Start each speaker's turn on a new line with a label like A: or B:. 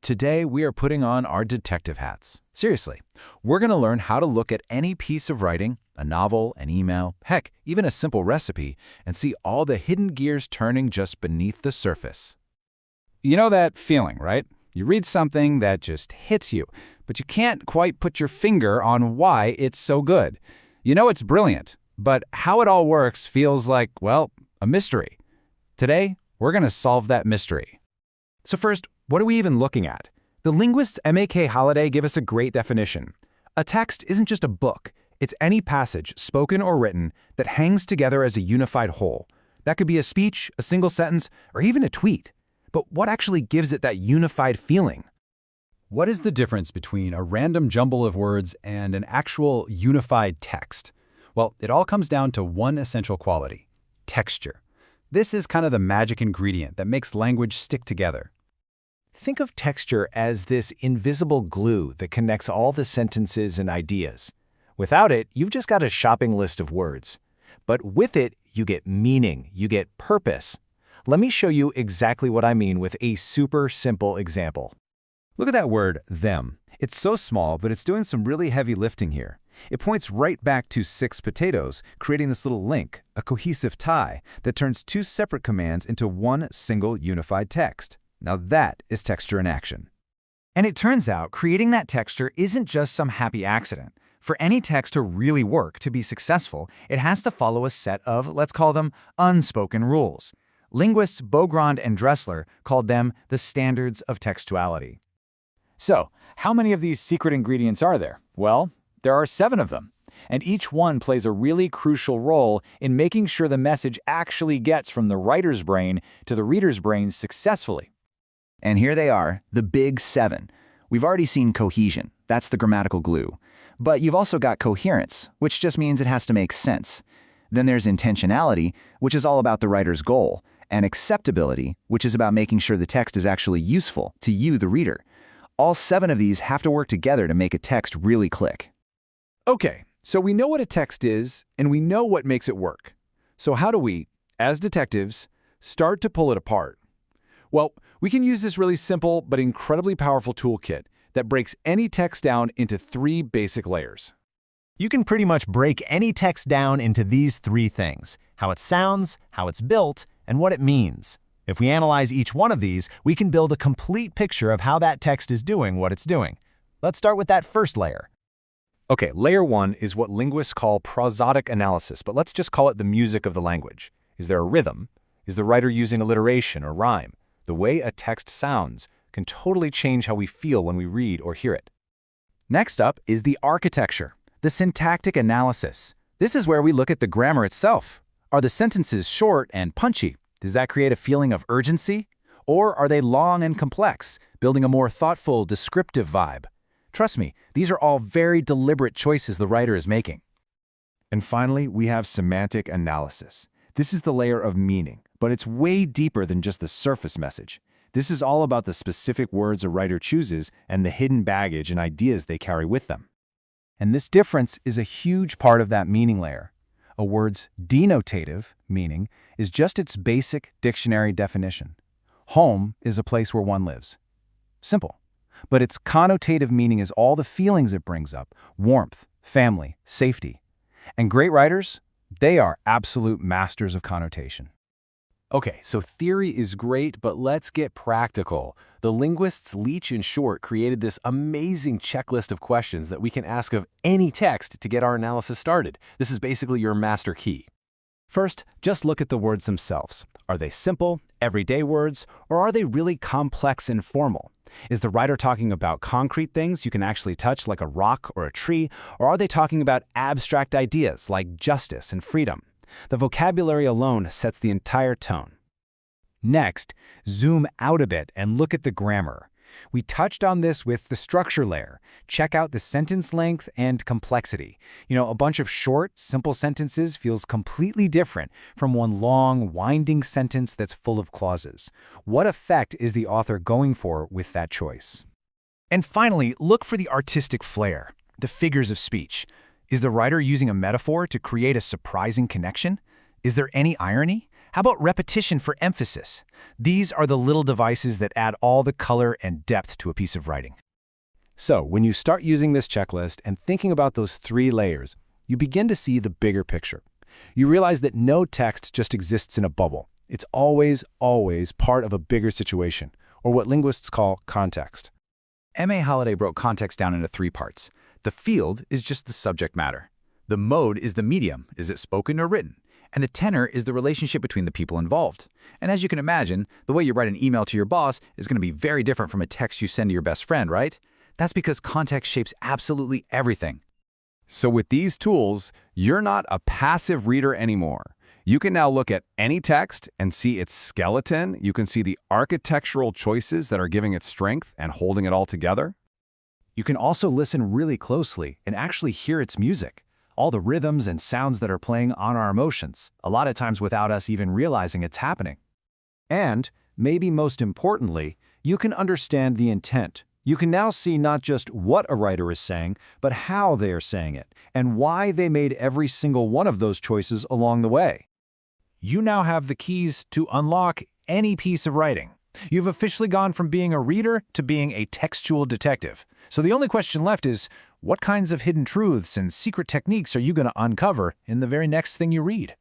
A: Today, we are putting on our detective hats. Seriously, we're going to learn how to look at any piece of writing, a novel, an email, heck, even a simple recipe, and see all the hidden gears turning just beneath the surface.
B: You know that feeling, right? You read something that just hits you, but you can't quite put your finger on why it's so good. You know it's brilliant, but how it all works feels like, well, a mystery. Today, we're going to solve that mystery. So first, what are we even looking at? The linguists M.A.K. Holliday give us a great definition. A text isn't just a book. It's any passage, spoken or written, that hangs together as a unified whole. That could be a speech, a single sentence, or even a tweet. But what actually gives it that unified feeling? What is the difference between a random jumble of words and an actual unified text? Well, it all comes down to one essential quality: texture. This is kind of the magic ingredient that makes language stick together. Think of texture as this invisible glue that connects all the sentences and ideas. Without it, you've just got a shopping list of words. But with it, you get meaning, you get purpose. Let me show you exactly what I mean with a super simple example. Look at that word, them. It's so small, but it's doing some really heavy lifting here. It points right back to 6 potatoes, creating this little link, a cohesive tie, that turns 2 separate commands into one single unified text. Now that is texture in action.
C: And it turns out creating that texture isn't just some happy accident. For any text to really work, to be successful, it has to follow a set of, let's call them, unspoken rules. Linguists Beaugrand and Dressler called them the standards of textuality.
B: So, how many of these secret ingredients are there? Well, there are 7 of them, and each one plays a really crucial role in making sure the message actually gets from the writer's brain to the reader's brain successfully.
D: And here they are, the big 7. We've already seen cohesion. That's the grammatical glue. But you've also got coherence, which just means it has to make sense. Then there's intentionality, which is all about the writer's goal, and acceptability, which is about making sure the text is actually useful to you, the reader. All 7 of these have to work together to make a text really click.
B: Okay, so we know what a text is, and we know what makes it work. So how do we, as detectives, start to pull it apart? Well, we can use this really simple but incredibly powerful toolkit that breaks any text down into 3 basic layers.
E: You can pretty much break any text down into these 3 things: how it sounds, how it's built, and what it means. If we analyze each one of these, we can build a complete picture of how that text is doing what it's doing. Let's start with that first layer.
B: Okay, layer 1 is what linguists call prosodic analysis, but let's just call it the music of the language. Is there a rhythm? Is the writer using alliteration or rhyme? The way a text sounds can totally change how we feel when we read or hear it.
C: Next up is the architecture, the syntactic analysis. This is where we look at the grammar itself. Are the sentences short and punchy? Does that create a feeling of urgency? Or are they long and complex, building a more thoughtful, descriptive vibe? Trust me, these are all very deliberate choices the writer is making.
B: And finally, we have semantic analysis. This is the layer of meaning, but it's way deeper than just the surface message. This is all about the specific words a writer chooses and the hidden baggage and ideas they carry with them. And this difference is a huge part of that meaning layer. A word's denotative meaning is just its basic dictionary definition. Home is a place where one lives. Simple. But its connotative meaning is all the feelings it brings up: warmth, family, safety. And great writers, they are absolute masters of connotation. Okay, so theory is great, but let's get practical. The linguists Leach and Short created this amazing checklist of questions that we can ask of any text to get our analysis started. This is basically your master key. First, just look at the words themselves. Are they simple, everyday words, or are they really complex and formal? Is the writer talking about concrete things you can actually touch, like a rock or a tree, or are they talking about abstract ideas like justice and freedom? The vocabulary alone sets the entire tone. Next, zoom out a bit and look at the grammar. We touched on this with the structure layer. Check out the sentence length and complexity. A bunch of short, simple sentences feels completely different from one long, winding sentence that's full of clauses. What effect is the author going for with that choice? And finally, look for the artistic flair, the figures of speech. Is the writer using a metaphor to create a surprising connection? Is there any irony?
C: How about repetition for emphasis? These are the little devices that add all the color and depth to a piece of writing.
B: So, when you start using this checklist and thinking about those 3 layers, you begin to see the bigger picture. You realize that no text just exists in a bubble. It's always part of a bigger situation, or what linguists call context.
A: M.A. Holliday broke context down into 3 parts. The field is just the subject matter. The mode is the medium, is it spoken or written? And the tenor is the relationship between the people involved. And as you can imagine, the way you write an email to your boss is going to be very different from a text you send to your best friend, right? That's because context shapes absolutely everything.
B: So with these tools, you're not a passive reader anymore. You can now look at any text and see its skeleton. You can see the architectural choices that are giving it strength and holding it all together.
C: You can also listen really closely and actually hear its music, all the rhythms and sounds that are playing on our emotions, a lot of times without us even realizing it's happening. And, maybe most importantly, you can understand the intent. You can now see not just what a writer is saying, but how they are saying it, and why they made every single one of those choices along the way. You now have the keys to unlock any piece of writing. You've officially gone from being a reader to being a textual detective. So the only question left is, what kinds of hidden truths and secret techniques are you going to uncover in the very next thing you read?